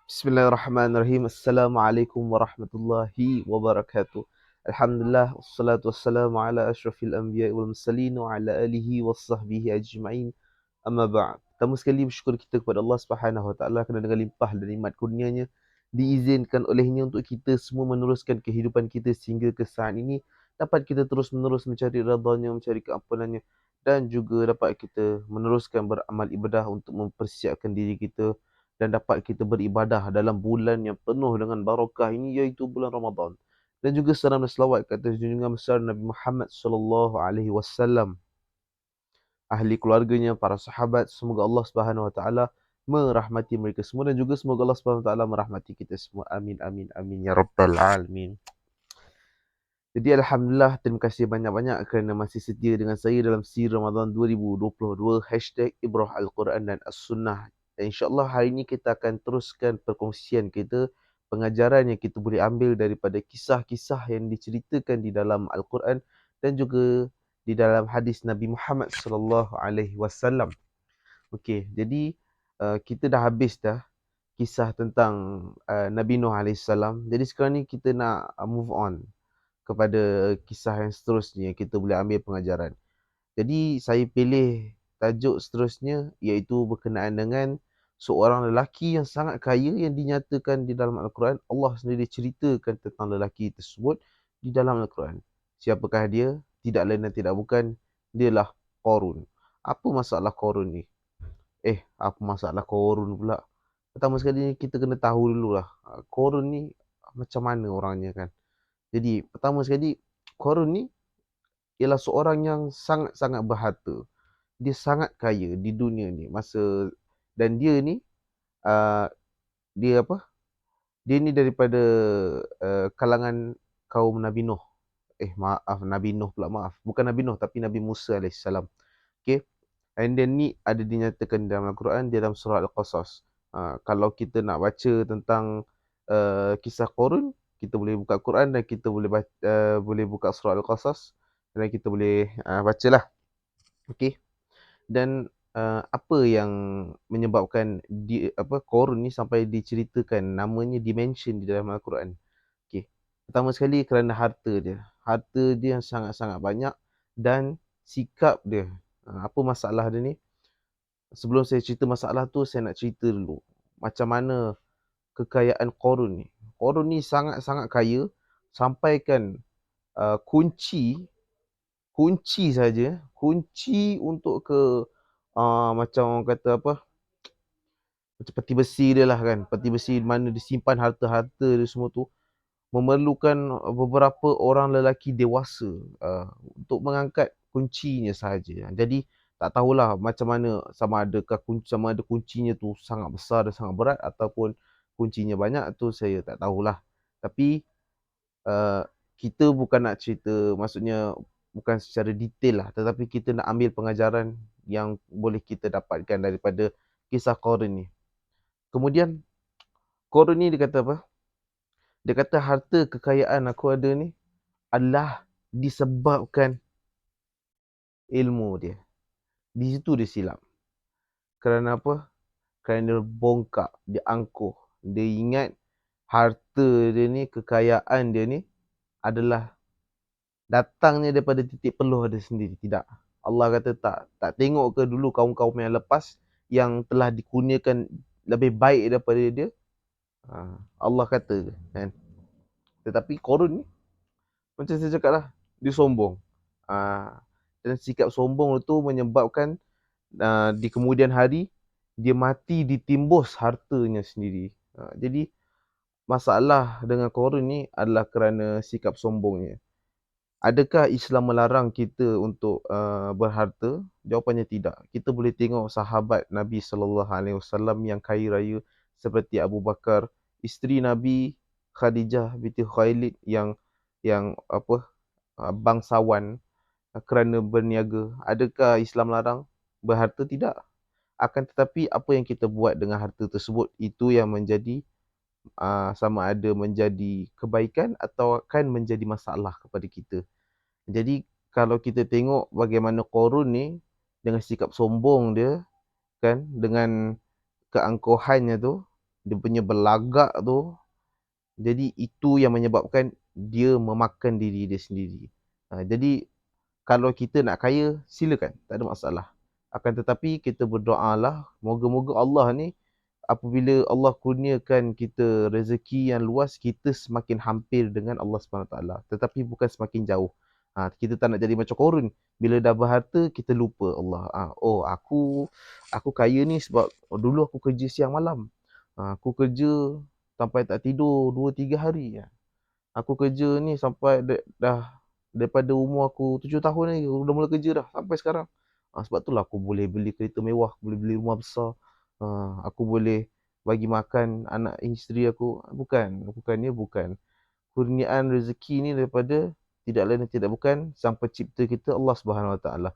Bismillahirrahmanirrahim. Assalamualaikum warahmatullahi wabarakatuh. Alhamdulillah wassalatu wassalamu ala asyrafil anbiya'i wal mursalin wa ala alihi wasahbihi ajma'in. Amma ba'd. Pertama sekali bersyukur kita kepada Allah Subhanahu wa taala kerana dengan limpah dan nikmat kurnia-Nya diizinkan olehnya untuk kita semua meneruskan kehidupan kita sehingga ke saat ini, dapat kita terus menerus mencari redha-Nya, mencari keampunan-Nya, dan juga dapat kita meneruskan beramal ibadah untuk mempersiapkan diri kita dan dapat kita beribadah dalam bulan yang penuh dengan barakah ini, iaitu bulan Ramadan. Dan juga salam dan selawat ke atas junjungan besar Nabi Muhammad sallallahu alaihi wasallam, ahli keluarganya, para sahabat. Semoga Allah Subhanahu wa taala merahmati mereka semua dan juga semoga Allah Subhanahu wa taala merahmati kita semua. Amin amin amin ya rabbal alamin. Jadi alhamdulillah, terima kasih banyak-banyak kerana masih setia dengan saya dalam siri Ramadan 2022 #Ibrah Al-Quran dan As-Sunnah. Dan insya-Allah hari ini kita akan teruskan perkongsian kita, pengajaran yang kita boleh ambil daripada kisah-kisah yang diceritakan di dalam Al-Quran dan juga di dalam hadis Nabi Muhammad sallallahu alaihi wasallam. Okey, jadi kita dah habis dah kisah tentang Nabi Nuh alaihi salam. Jadi sekarang ni kita nak move on kepada kisah yang seterusnya, kita boleh ambil pengajaran. Jadi saya pilih tajuk seterusnya iaitu berkenaan dengan seorang lelaki yang sangat kaya yang dinyatakan di dalam Al-Quran. Allah sendiri ceritakan tentang lelaki tersebut di dalam Al-Quran. Siapakah dia? Tidak lain dan tidak bukan, dialah Qarun. Apa masalah Qarun ni? Apa masalah Qarun pula? Pertama sekali kita kena tahu dululah Qarun ni macam mana orangnya kan. Jadi pertama sekali, Qarun ni ialah seorang yang sangat-sangat berharta. Dia sangat kaya di dunia ni masa, dan dia ni uh, dia apa? Dia ni daripada kalangan kaum Nabi Nuh. Nabi Nuh pula, maaf. Bukan Nabi Nuh tapi Nabi Musa alaihissalam. Okay. And then ni ada dinyatakan dalam Al-Quran dalam surah Al-Qasas. Kalau kita nak baca tentang kisah Qarun, kita boleh buka Quran dan kita boleh buka surah Al-Qasas dan kita boleh bacalah. Okey. Dan apa yang menyebabkan Qarun ni sampai diceritakan namanya, dimention di dalam Al-Quran. Okey. Pertama sekali kerana harta dia. Harta dia yang sangat-sangat banyak dan sikap dia. Apa masalah dia ni? Sebelum saya cerita masalah tu, saya nak cerita dulu macam mana kekayaan Qarun ni. Qarun ni sangat-sangat kaya sampaikan kunci saja, kunci untuk ke macam orang kata apa? Macam peti besi dia lah kan. Peti besi mana disimpan harta-harta dia semua tu memerlukan beberapa orang lelaki dewasa untuk mengangkat kuncinya sahaja. Jadi tak tahulah macam mana, sama ada kuncinya tu sangat besar dan sangat berat ataupun kuncinya banyak, tu saya tak tahulah. Tapi uh, kita bukan nak cerita, maksudnya bukan secara detail lah, tetapi kita nak ambil pengajaran yang boleh kita dapatkan daripada kisah Qarun ni. Kemudian Qarun ni dia kata apa? Dia kata harta kekayaan aku ada ni adalah disebabkan ilmu dia. Di situ dia silap. Kerana apa? Kerana dia bongkak, dia angkuh. Dia ingat harta dia ni, kekayaan dia ni adalah datangnya daripada titik peluh dia sendiri. Tidak. Allah kata tak tengok ke dulu kaum-kaum yang lepas yang telah dikurniakan lebih baik daripada dia? Allah kata kan. Tetapi Qarun ni, macam saya cakap lah, dia sombong. Dan sikap sombong itu menyebabkan di kemudian hari dia mati ditimbus hartanya sendiri. Jadi masalah dengan Qarun ni adalah kerana sikap sombongnya. Adakah Islam melarang kita untuk berharta? Jawapannya tidak. Kita boleh tengok sahabat Nabi sallallahu alaihi wasallam yang kaya raya seperti Abu Bakar, isteri Nabi Khadijah binti Khuwailid yang bangsawan kerana berniaga. Adakah Islam larang berharta? Tidak. Akan tetapi apa yang kita buat dengan harta tersebut, itu yang menjadi sama ada menjadi kebaikan atau akan menjadi masalah kepada kita. Jadi kalau kita tengok bagaimana Qarun ni dengan sikap sombong dia kan, dengan keangkuhannya tu, dia punya belagak tu, jadi itu yang menyebabkan dia memakan diri dia sendiri. Jadi kalau kita nak kaya, silakan, tak ada masalah. Akan tetapi kita berdoalah, moga-moga Allah ni apabila Allah kurniakan kita rezeki yang luas, kita semakin hampir dengan Allah SWT. Tetapi bukan semakin jauh. Kita tak nak jadi macam Korun. Bila dah berharta, kita lupa Allah. Aku kaya ni sebab dulu aku kerja siang malam. Aku kerja sampai tak tidur 2-3 hari. Aku kerja ni sampai dah daripada umur aku 7 tahun ni, aku dah mula kerja dah sampai sekarang. Sebab itulah aku boleh beli kereta mewah, aku boleh beli rumah besar. Aku boleh bagi makan anak isteri aku. Bukan. Kurniaan rezeki ni daripada tidak lain dan tidak bukan Sang Pencipta kita, Allah Subhanahu Wa Taala.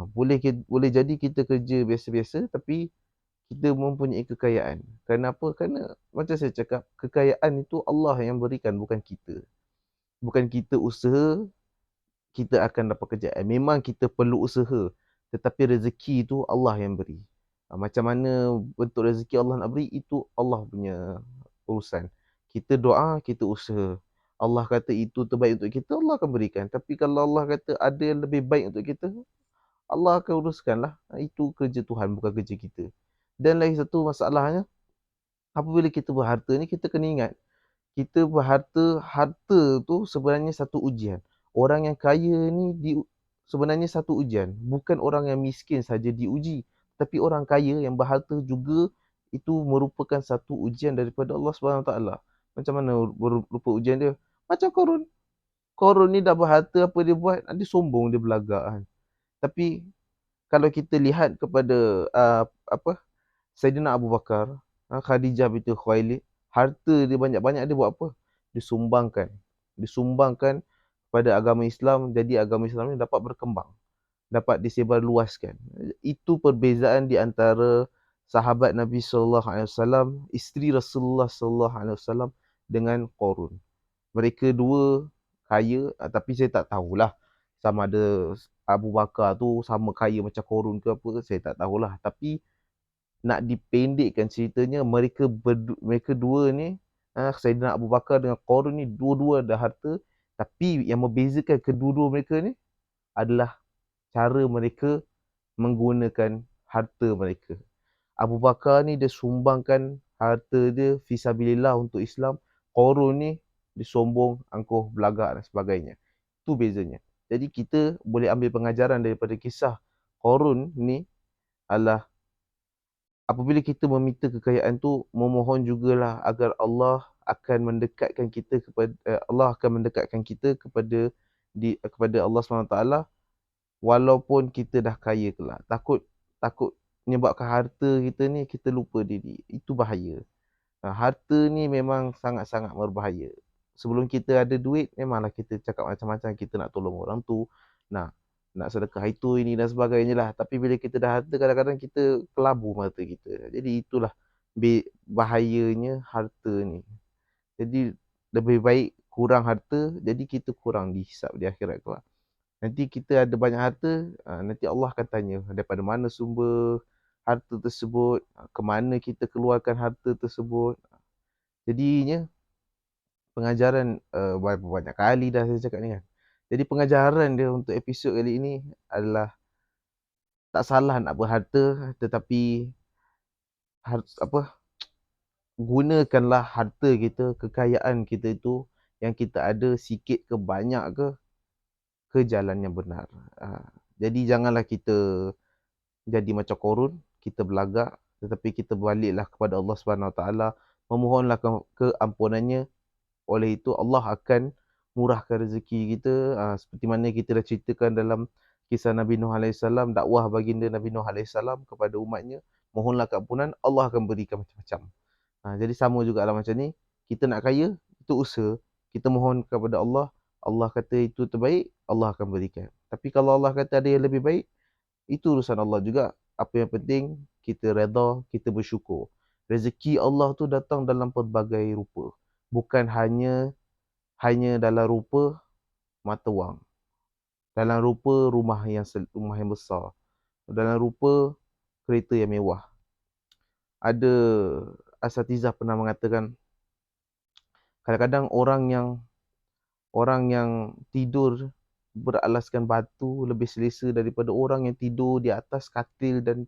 Boleh jadi kita kerja biasa-biasa tapi kita mempunyai kekayaan. Kenapa? Kerana macam saya cakap, kekayaan itu Allah yang berikan, bukan kita. Bukan kita usaha, kita akan dapat kejayaan. Memang kita perlu usaha, tetapi rezeki itu Allah yang beri. Macam mana bentuk rezeki Allah nak beri, itu Allah punya urusan. Kita doa, kita usaha. Allah kata itu terbaik untuk kita, Allah akan berikan. Tapi kalau Allah kata ada yang lebih baik untuk kita, Allah akan uruskanlah. Itu kerja Tuhan, bukan kerja kita. Dan lagi satu masalahnya, apabila kita berharta ni, kita kena ingat, kita berharta, harta tu sebenarnya satu ujian. Orang yang kaya ni sebenarnya satu ujian. Bukan orang yang miskin saja diuji, tapi orang kaya yang berharta juga itu merupakan satu ujian daripada Allah SWT. Macam mana rupa ujian dia? Macam Korun. Korun ni dah berharta, apa dia buat? Dia sombong, dia belagak kan. Tapi kalau kita lihat kepada Saidina Abu Bakar, Khadijah binti Khuwailid, harta dia banyak-banyak, dia buat apa? Disumbangkan. Disumbangkan pada agama Islam, jadi agama Islam ni dapat berkembang, dapat disebarluaskan. Itu perbezaan di antara sahabat Nabi SAW, isteri Rasulullah SAW dengan Qarun. Mereka dua kaya, tapi saya tak tahulah sama ada Abu Bakar tu sama kaya macam Qarun ke apa, saya tak tahulah. Tapi nak dipendekkan ceritanya, mereka dua ni, Saidina Abu Bakar dengan Qarun ni, dua-dua ada harta, tapi yang membezakan kedua-dua mereka ni adalah cara mereka menggunakan harta mereka. Abu Bakar ni dia sumbangkan harta dia fisabilillah untuk Islam. Qarun ni dia sombong, angkuh, belagak dan sebagainya. Itu bezanya. Jadi kita boleh ambil pengajaran daripada kisah Qarun ni adalah, apabila kita meminta kekayaan tu, memohon jugalah agar Allah akan mendekatkan kita kepada Allah SWT, walaupun kita dah kaya kelak. Takut menyebabkan harta kita ni kita lupa diri. Itu bahaya. Harta ni memang sangat-sangat berbahaya. Sebelum kita ada duit, memanglah kita cakap macam-macam, kita nak tolong orang tu, nak sedekah itu, ini dan sebagainya lah. Tapi bila kita dah harta, kadang-kadang kita kelabu mata kita. Jadi itulah bahayanya harta ni. Jadi lebih baik kurang harta, jadi kita kurang dihisap di akhirat kelak. Nanti kita ada banyak harta, nanti Allah akan tanya daripada mana sumber harta tersebut, ke mana kita keluarkan harta tersebut. Jadinya pengajaran, banyak kali dah saya cakap ni kan. Jadi pengajaran dia untuk episod kali ini adalah, tak salah nak berharta, tetapi gunakanlah harta kita, kekayaan kita itu yang kita ada, sikit ke banyak ke jalan yang benar. Jadi janganlah kita jadi macam Qarun, kita belagak, tetapi kita baliklah kepada Allah SWT, memohonlah keampunannya. Oleh itu Allah akan murahkan rezeki kita, seperti mana kita dah ceritakan dalam kisah Nabi Nuh AS, dakwah baginda Nabi Nuh AS kepada umatnya, mohonlah keampunan, Allah akan berikan macam-macam. Jadi sama juga lah macam ni, kita nak kaya, itu usaha, kita mohon kepada Allah, Allah kata itu terbaik, Allah akan berikan. Tapi kalau Allah kata ada yang lebih baik, itu urusan Allah juga. Apa yang penting, kita redha, kita bersyukur. Rezeki Allah tu datang dalam pelbagai rupa. Bukan hanya dalam rupa mata wang, dalam rupa rumah yang besar, dalam rupa kereta yang mewah. Ada asatizah pernah mengatakan, kadang-kadang orang yang tidur beralaskan batu lebih selesa daripada orang yang tidur di atas katil dan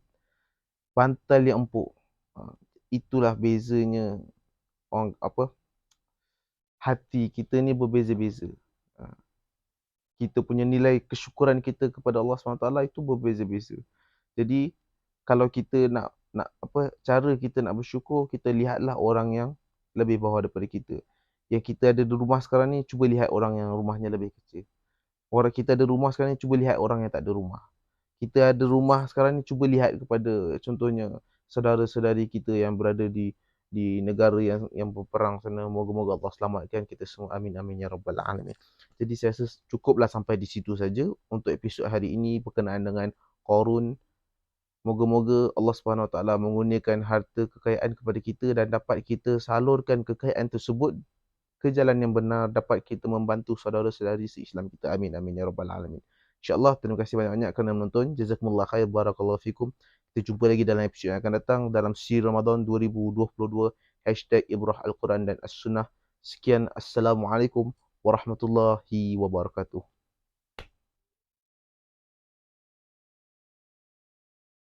bantal yang empuk. Itulah bezanya orang hati kita ni berbeza-beza. Kita punya nilai kesyukuran kita kepada Allah SWT itu berbeza-beza. Jadi kalau kita cara kita nak bersyukur, kita lihatlah orang yang lebih bawah daripada kita. Yang kita ada di rumah sekarang ni, cuba lihat orang yang rumahnya lebih kecil. Orang kita ada rumah sekarang ni, cuba lihat orang yang tak ada rumah. Kita ada rumah sekarang ni, cuba lihat kepada contohnya saudara-saudari kita yang berada di negara yang berperang sana. Moga-moga Allah selamatkan kita semua. Amin amin ya rabbal alamin. Jadi saya rasa cukuplah sampai di situ saja untuk episod hari ini berkenaan dengan Qarun. Moga-moga Allah Subhanahu Wa Taala mengurniakan harta kekayaan kepada kita dan dapat kita salurkan kekayaan tersebut ke jalan yang benar, dapat kita membantu saudara-saudari se-Islam kita. Amin amin ya rabbal alamin. InsyaAllah, terima kasih banyak-banyak kerana menonton. Jazakumullah khair, barakallahu fikum. Kita jumpa lagi dalam episod yang akan datang dalam siri Ramadan 2022 #Ibrah Al-Quran dan As-Sunnah. Sekian, Assalamualaikum warahmatullahi wabarakatuh.